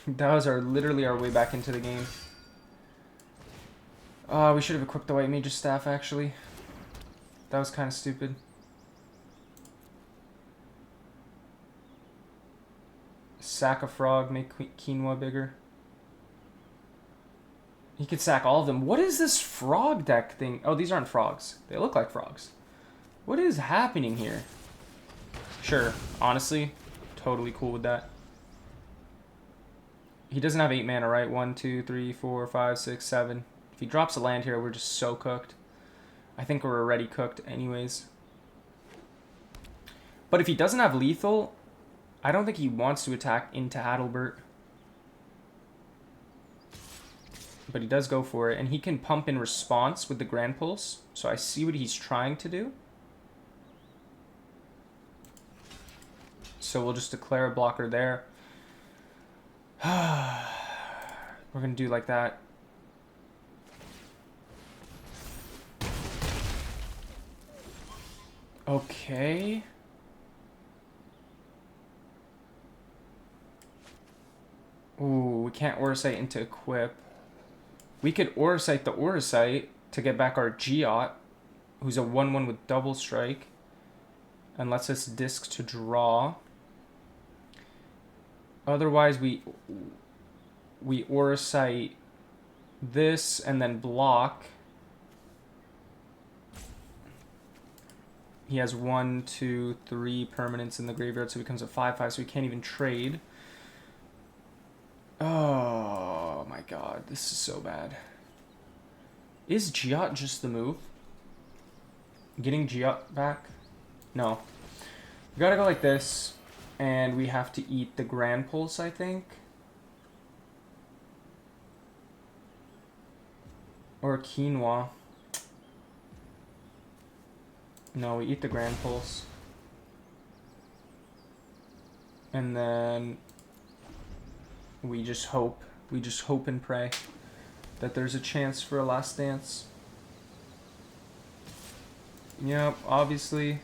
Speaker 1: That was literally our way back into the game. Oh, we should have equipped the White Mage's Staff, actually. That was kind of stupid. Sack a frog, make quinoa bigger. He could sack all of them. What is this frog deck thing? Oh, these aren't frogs. They look like frogs. What is happening here? Sure, honestly, totally cool with that. He doesn't have 8 mana, right? 1, 2, 3, 4, 5, 6, 7. If he drops a land here, we're just so cooked. I think we're already cooked anyways. But if he doesn't have lethal, I don't think he wants to attack into Adalbert. But he does go for it, and he can pump in response with the Grand Pulse. So I see what he's trying to do. So we'll just declare a blocker there. We're going to do like that. Okay. Ooh, we can't Auracite into equip. We could Auracite the Auracite to get back our Geot, who's a 1/1 with double strike, and lets us disc to draw. Otherwise, we Auracite this and then block. He has 1, 2, 3 permanents in the graveyard, so he becomes a 5/5, so we can't even trade. Oh my god, this is so bad. Is Giot just the move? Getting Giot back? No. We gotta go like this, and we have to eat the Grand Pulse, I think. Or Quinoa. No, we eat the Grand Pulse. And then we just hope and pray that there's a chance for a last dance. Yep, obviously.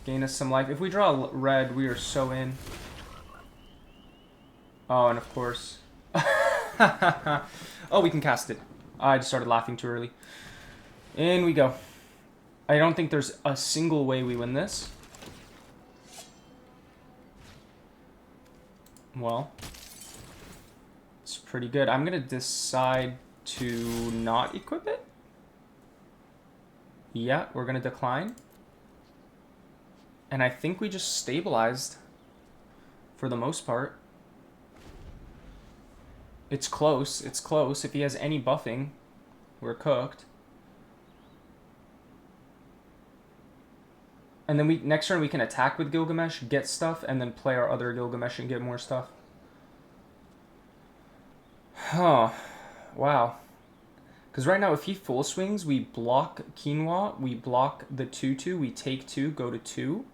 Speaker 1: Gain us some life. If we draw red, we are so in. Oh, and of course. Oh, we can cast it. I just started laughing too early. In we go. I don't think there's a single way we win this. Well, it's pretty good. I'm going to decide to not equip it. Yeah, we're going to decline. And I think we just stabilized for the most part. It's close. It's close. If he has any buffing, we're cooked. And then next turn we can attack with Gilgamesh, get stuff, and then play our other Gilgamesh and get more stuff. Huh. Wow. Because right now if he full swings, we block Quinoa, we block the 2-2, we take 2, go to 2.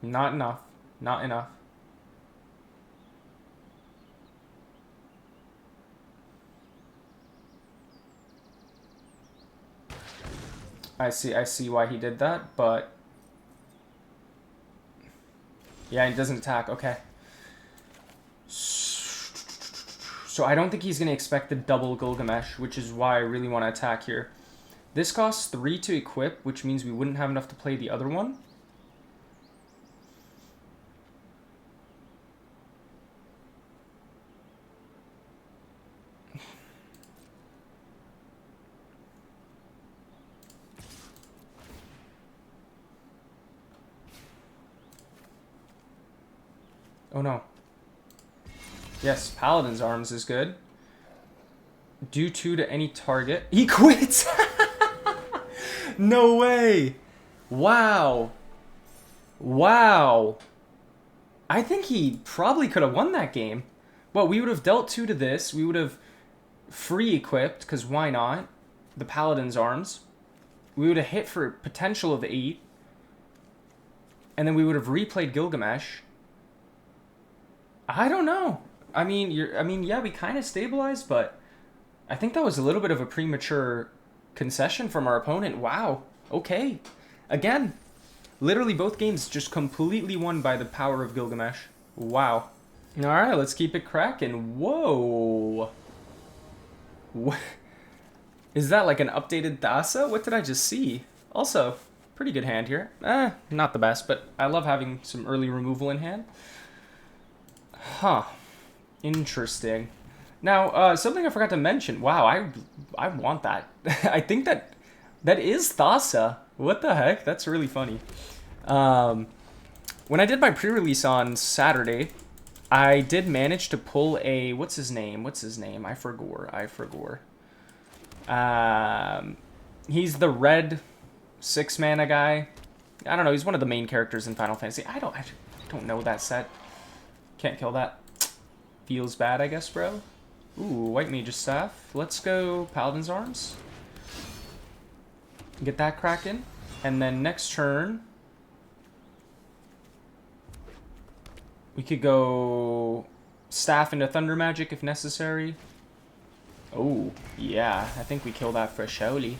Speaker 1: Not enough. Not enough. I see why he did that, but yeah, he doesn't attack. Okay. So I don't think he's going to expect the double Gilgamesh, which is why I really want to attack here. This costs 3 to equip, which means we wouldn't have enough to play the other one. Oh no. Yes, Paladin's Arms is good. Do 2 to any target. He quits! No way! Wow. Wow. I think he probably could have won that game. Well, we would have dealt 2 to this. We would have free equipped, because why not? The Paladin's Arms. We would have hit for a potential of 8. And then we would have replayed Gilgamesh. I don't know. I mean, yeah, we kind of stabilized, but I think that was a little bit of a premature concession from our opponent. Wow. Okay. Again, literally both games just completely won by the power of Gilgamesh. Wow. All right, let's keep it cracking. Whoa. What? Is that like an updated Thassa? What did I just see? Also, pretty good hand here. Not the best, but I love having some early removal in hand. Huh. Interesting. Now, something I forgot to mention. Wow, I want that. I think that is Thassa. What the heck? That's really funny. When I did my pre-release on Saturday, I did manage to pull a... What's his name? I forgot. He's the red 6-mana guy. I don't know. He's one of the main characters in Final Fantasy. I don't know that set. Can't kill that. Feels bad, I guess, bro. Ooh, White Mage's Staff. Let's go Paladin's Arms. Get that cracking. And then next turn, we could go Staff into Thunder Magic if necessary. Oh, yeah. I think we kill that for surely.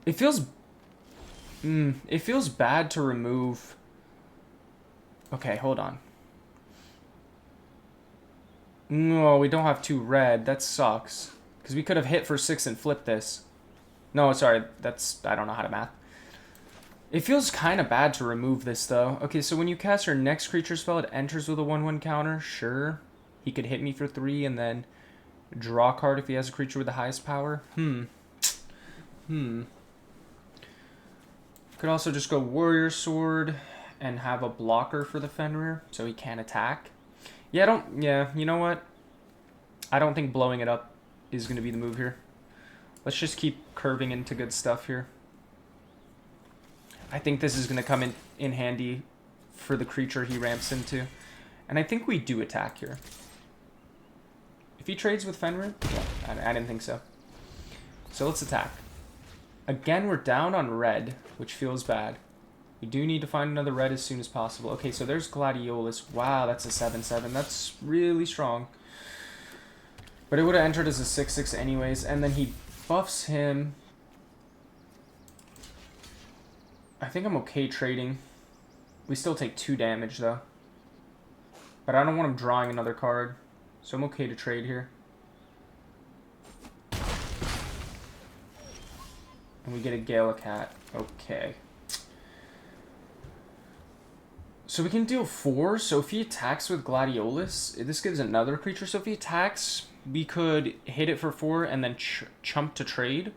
Speaker 1: It feels... it feels bad to remove... Okay, hold on. No, we don't have 2 red. That sucks. Because we could have hit for 6 and flipped this. No, sorry. I don't know how to math. It feels kind of bad to remove this, though. Okay, so when you cast your next creature spell, it enters with a 1/1 counter. Sure. He could hit me for 3 and then draw a card if he has a creature with the highest power. Could also just go Warrior Sword and have a blocker for the Fenrir so he can't attack. Yeah, you know what? I don't think blowing it up is going to be the move here. Let's just keep curving into good stuff here. I think this is going to come in handy for the creature he ramps into. And I think we do attack here. If he trades with Fenrir? Yeah, I didn't think so. So let's attack. Again, we're down on red, which feels bad. We do need to find another red as soon as possible. Okay, so there's Gladiolus. Wow, that's a 7/7. That's really strong. But it would have entered as a 6/6 anyways. And then he buffs him. I think I'm okay trading. We still take 2 damage, though. But I don't want him drawing another card. So I'm okay to trade here. And we get a Galacat. Okay. So we can deal 4. So if he attacks with Gladiolus, this gives another creature. So if he attacks, we could hit it for 4 and then chump to trade.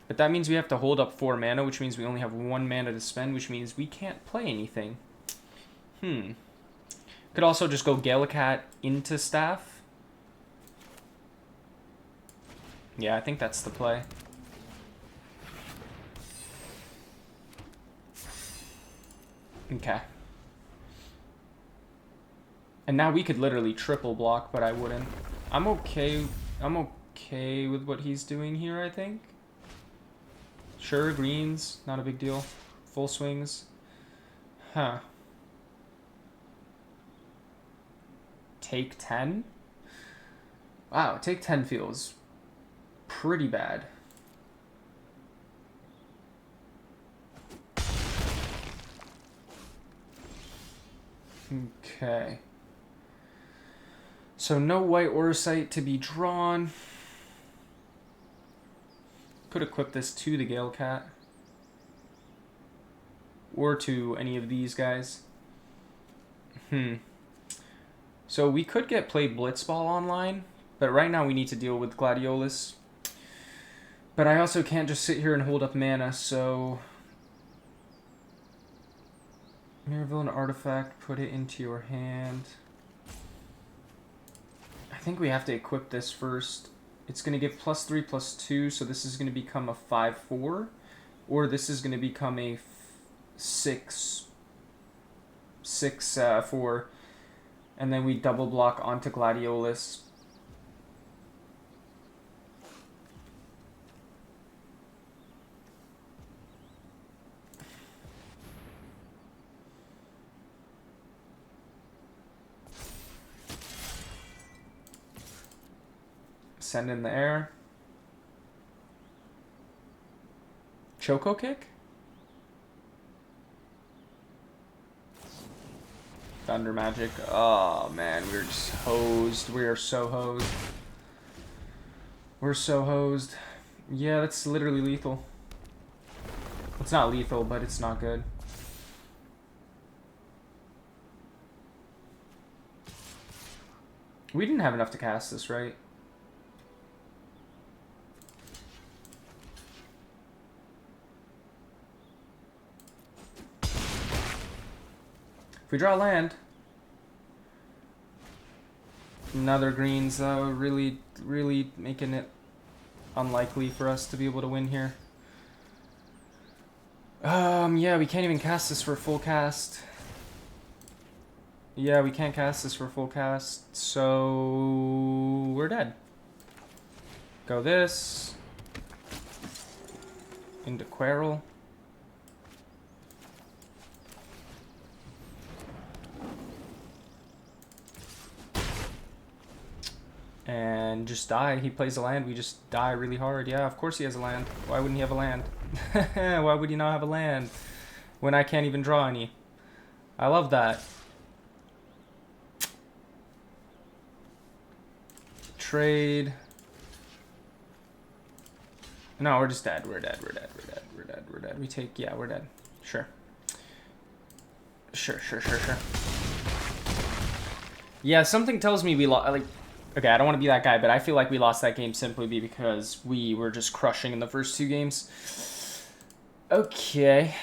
Speaker 1: But that means we have to hold up 4 mana, which means we only have 1 mana to spend, which means we can't play anything. Could also just go Galacat into Staff. Yeah, I think that's the play. Okay. And now we could literally triple block, but I wouldn't. I'm okay with what he's doing here, I think. Sure, greens, not a big deal. Full swings. Huh. Take 10? Wow, take 10 feels pretty bad. Okay. So no white Orisight to be drawn. Could equip this to the Galecat. Or to any of these guys. So we could get Play Blitzball online. But right now we need to deal with Gladiolus. But I also can't just sit here and hold up mana, so... Mirror Villain Artifact, put it into your hand. I think we have to equip this first. It's going to give +3/+2, so this is going to become a 5/4. Or this is going to become a 6/4. And then we double block onto Gladiolus. Send in the air. Choco Kick? Thunder Magic. Oh man, we're just hosed. We are so hosed. We're so hosed. Yeah, that's literally lethal. It's not lethal, but it's not good. We didn't have enough to cast this, right? If we draw land, another greens, really making it unlikely for us to be able to win here. Yeah, we can't even cast this for full cast. Yeah, we can't cast this for full cast, so we're dead. Go this into Quarrel. And just die. He plays a land, we just die really hard. Yeah, of course he has a land. Why wouldn't he have a land? Why would he not have a land when I can't even draw any? I love that. Trade. No, we're just dead. We're dead. We take, yeah, we're dead. Sure. Yeah, something tells me we lost, like, okay, I don't want to be that guy, but I feel like we lost that game simply because we were just crushing in the first 2 games. Okay.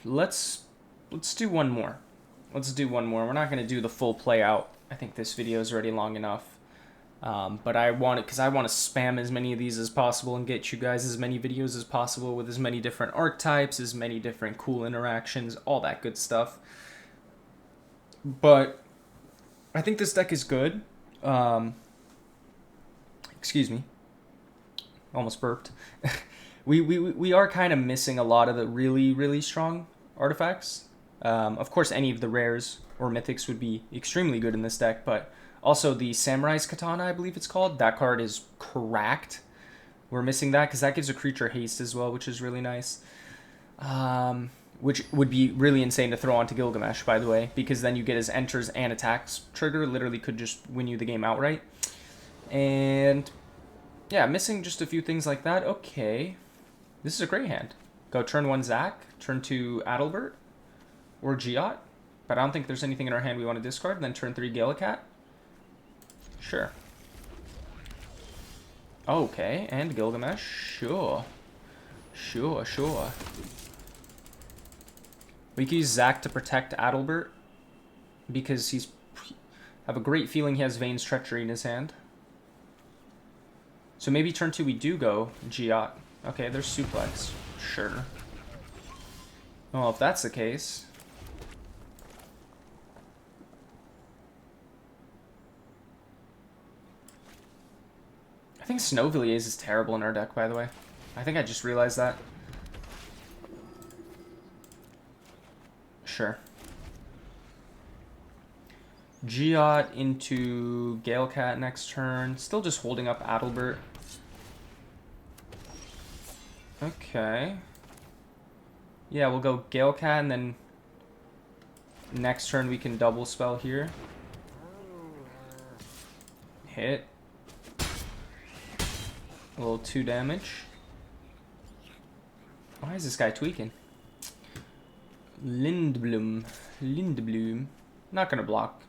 Speaker 1: Let's do one more. Let's do one more. We're not gonna do the full play out. I think this video is already long enough. But I want it because I want to spam as many of these as possible and get you guys as many videos as possible with as many different archetypes, as many different cool interactions, all that good stuff. But I think this deck is good. Excuse me. Almost burped. we are kind of missing a lot of the really, really strong artifacts. Of course, any of the rares or mythics would be extremely good in this deck, but also the Samurai's Katana, I believe it's called. That card is cracked. We're missing that because that gives a creature haste as well, which is really nice. Which would be really insane to throw onto Gilgamesh, by the way, because then you get his enters and attacks trigger. Literally could just win you the game outright. And yeah, missing just a few things like that. Okay. This is a great hand. Go turn 1 Zach, turn 2 Adalbert, or Giot. But I don't think there's anything in our hand we want to discard. Then turn 3 Galakat. Sure. Okay, and Gilgamesh. Sure. Sure. We can use Zach to protect Adalbert because I have a great feeling he has Vane's Treachery in his hand. So maybe turn 2 we do go Giot. Okay, there's Suplex. Sure. Well, if that's the case... I think Snowvilliers is terrible in our deck, by the way. I think I just realized that. Sure. Giot into Galecat next turn. Still just holding up Adalbert. Okay. Yeah, we'll go Galecat, and then next turn we can double spell here. Hit. A little 2 damage. Why is this guy tweaking? Lindblom. Not gonna block.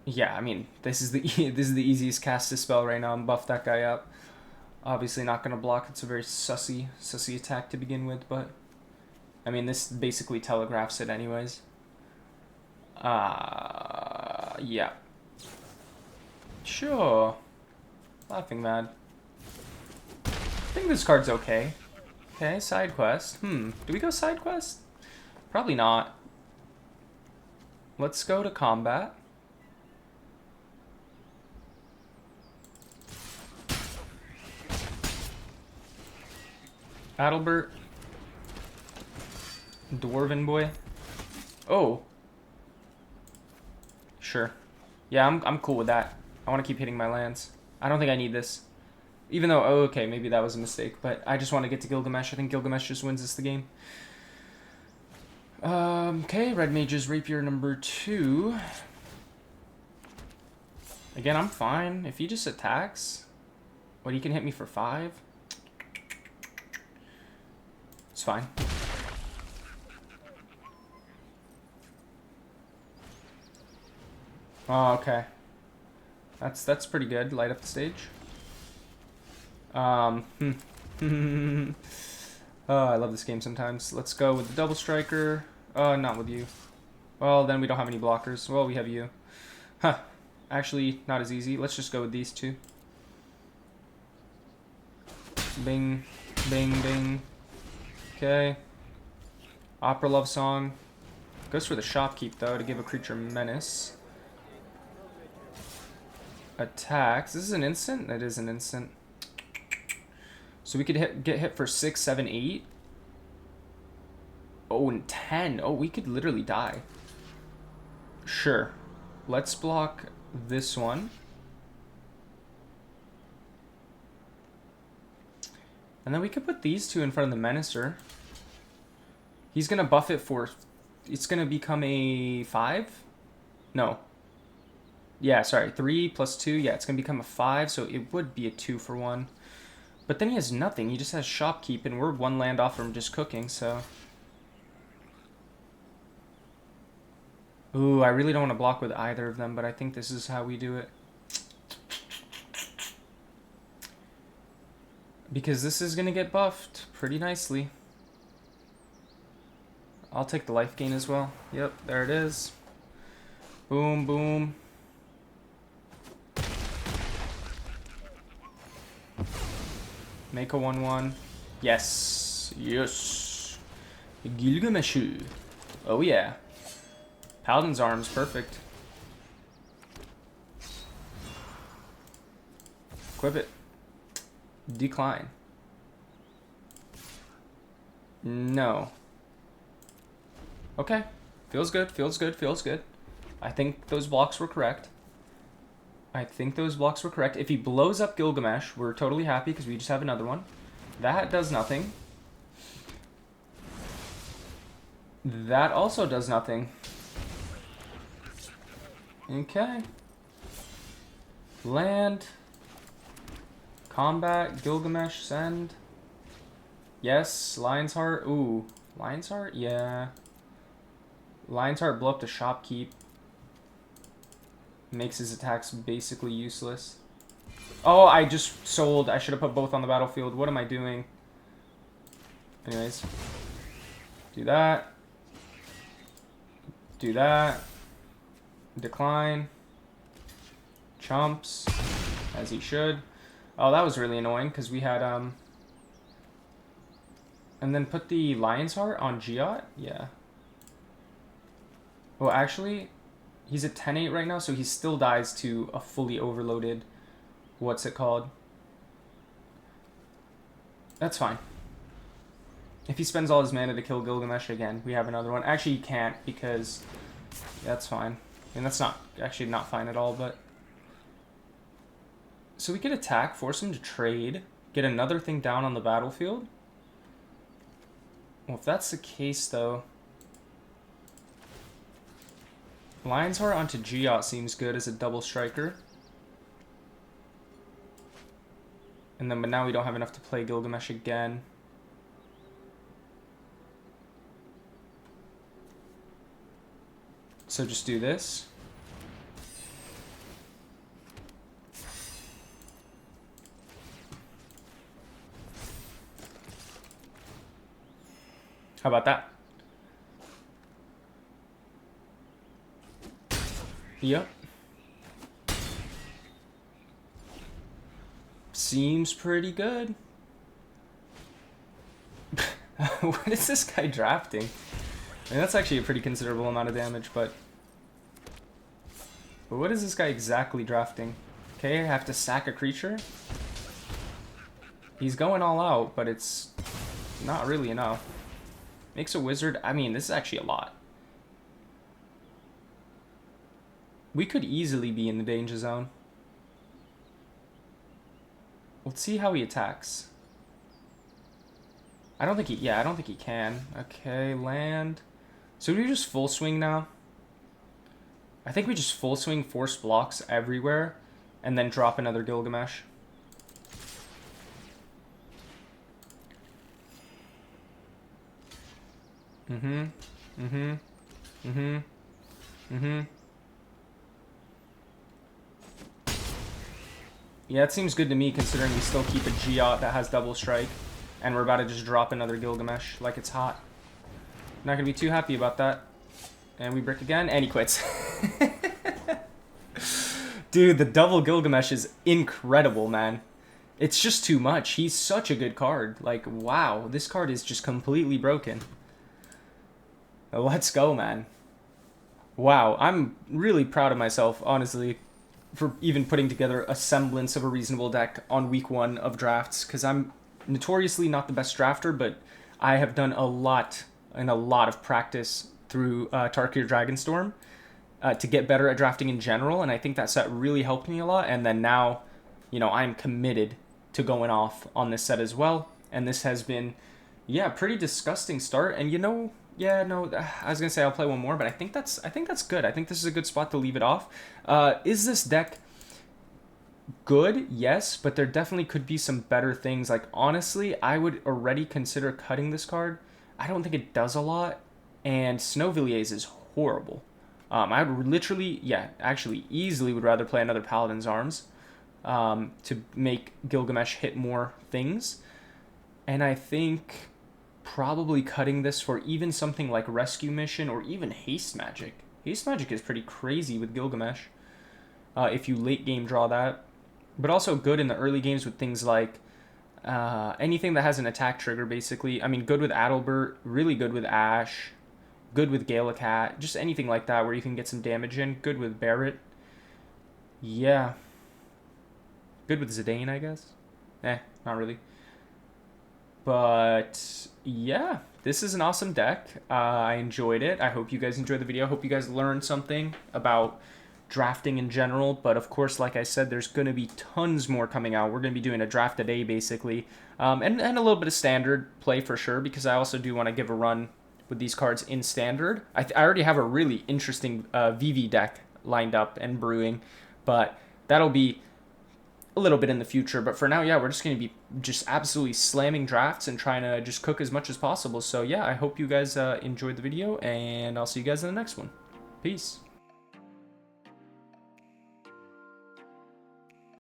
Speaker 1: Yeah, I mean, this is the this is the easiest cast to spell right now and buff that guy up. Obviously not gonna block. It's a very sussy attack to begin with, but I mean, this basically telegraphs it anyways. Yeah. Sure. Laughing Mad. I think this card's okay. Okay, side quest. Do we go side quest? Probably not. Let's go to combat. Adalbert. Dwarven boy. Oh. Sure. Yeah, I'm cool with that. I want to keep hitting my lands. I don't think I need this. Even though, oh, okay, maybe that was a mistake. But I just want to get to Gilgamesh. I think Gilgamesh just wins us the game. Okay, Red Mage's Rapier number 2. Again, I'm fine. If he just attacks, what, he can hit me for 5? It's fine. Oh, okay. That's pretty good. Light up the stage. Oh, I love this game sometimes. Let's go with the Double Striker. Not with you. Well, then we don't have any blockers. Well, we have you. Huh. Actually, not as easy. Let's just go with these two. Bing. Bing, bing. Okay. Opera Love Song. Goes for the Shopkeep, though, to give a creature menace. Attacks. This is an instant? It is an instant. So we could get hit for 6, 7, 8. Oh, and 10. Oh, we could literally die. Sure. Let's block this one. And then we could put these two in front of the Menacer. He's going to buff it for... It's going to become a 5? No. Yeah, sorry. 3 plus 2. Yeah, it's going to become a 5, so it would be a 2 for 1. But then he has nothing. He just has Shopkeep, and we're 1 land off from just cooking, so... Ooh, I really don't want to block with either of them, but I think this is how we do it. Because this is going to get buffed pretty nicely. I'll take the life gain as well. Yep, there it is. Boom, boom. Make a 1/1. Yes. Yes. Gilgamesh. Oh, yeah. Paladin's Arms. Perfect. Equip it. Decline. No. Okay. Feels good, feels good, feels good. I think those blocks were correct. If he blows up Gilgamesh, we're totally happy because we just have another one. That does nothing. That also does nothing. Okay. Land. Combat. Gilgamesh. Send. Yes. Lion's Heart. Ooh. Lion's Heart? Yeah. Lion's Heart blow up the shopkeep. Makes his attacks basically useless. Oh, I just sold. I should have put both on the battlefield. What am I doing? Anyways. Do that. Do that. Decline. Chumps. As he should. Oh, that was really annoying because we had, and then put the Lion's Heart on Giot? Yeah. Well, actually, he's at 10-8 right now, so he still dies to a fully overloaded, what's it called? That's fine. If he spends all his mana to kill Gilgamesh again, we have another one. Actually, he can't because that's fine. And that's not, actually not fine at all, but... So we could attack, force him to trade, get another thing down on the battlefield. Well, if that's the case, though... Lion's Heart onto Giot seems good as a double striker. And then, but now we don't have enough to play Gilgamesh again. So just do this. How about that? Yep. Seems pretty good. What is this guy drafting? I mean, that's actually a pretty considerable amount of damage, but what is this guy exactly drafting? Okay, I have to sack a creature. He's going all out, but it's not really enough. Makes a wizard. I mean, this is actually a lot. We could easily be in the danger zone. Let's see how he attacks. I don't think he, yeah, I don't think he can. Okay, land. So do we just full swing now? I think we just full swing, force blocks everywhere, and then drop another Gilgamesh. Yeah, it seems good to me considering we still keep a Giot that has double strike, and we're about to just drop another Gilgamesh like it's hot. Not gonna be too happy about that. And we brick again, and he quits. Dude, the double Gilgamesh is incredible, man. It's just too much. He's such a good card. Like, wow, this card is just completely broken. Let's go, man. Wow, I'm really proud of myself, honestly, for even putting together a semblance of a reasonable deck on week 1 of drafts, because I'm notoriously not the best drafter, but I have done a lot of practice through Tarkir Dragonstorm to get better at drafting in general, and I think that set really helped me a lot. And then now, you know, I'm committed to going off on this set as well, and this has been, yeah, pretty disgusting start. And you know, yeah, no, I was gonna say I'll play one more, but I think that's good. I think this is a good spot to leave it off. Is this deck good? Yes, but there definitely could be some better things. Like, honestly, I would already consider cutting this card. I don't think it does a lot, and Snowvilliers is horrible. I would literally, yeah, actually easily would rather play another Paladin's Arms to make Gilgamesh hit more things. And I think probably cutting this for even something like Rescue Mission or even Haste Magic. Haste Magic is pretty crazy with Gilgamesh, if you late game draw that. But also good in the early games with things like anything that has an attack trigger, basically. I mean, good with Adalbert, really good with Ash, good with Galacat, just anything like that where you can get some damage in. Good with Barret. Yeah. Good with Zidane, I guess. Not really. But yeah, this is an awesome deck. I enjoyed it. I hope you guys enjoyed the video. I hope you guys learned something about drafting in general. But of course, like I said, there's going to be tons more coming out. We're going to be doing a draft a day, basically. And a little bit of standard play for sure, because I also do want to give a run with these cards in standard. I already have a really interesting VV deck lined up and brewing, but that'll be a little bit in the future. But for now, yeah, we're just going to be just absolutely slamming drafts and trying to just cook as much as possible. So yeah, I hope you guys enjoyed the video, and I'll see you guys in the next one. Peace.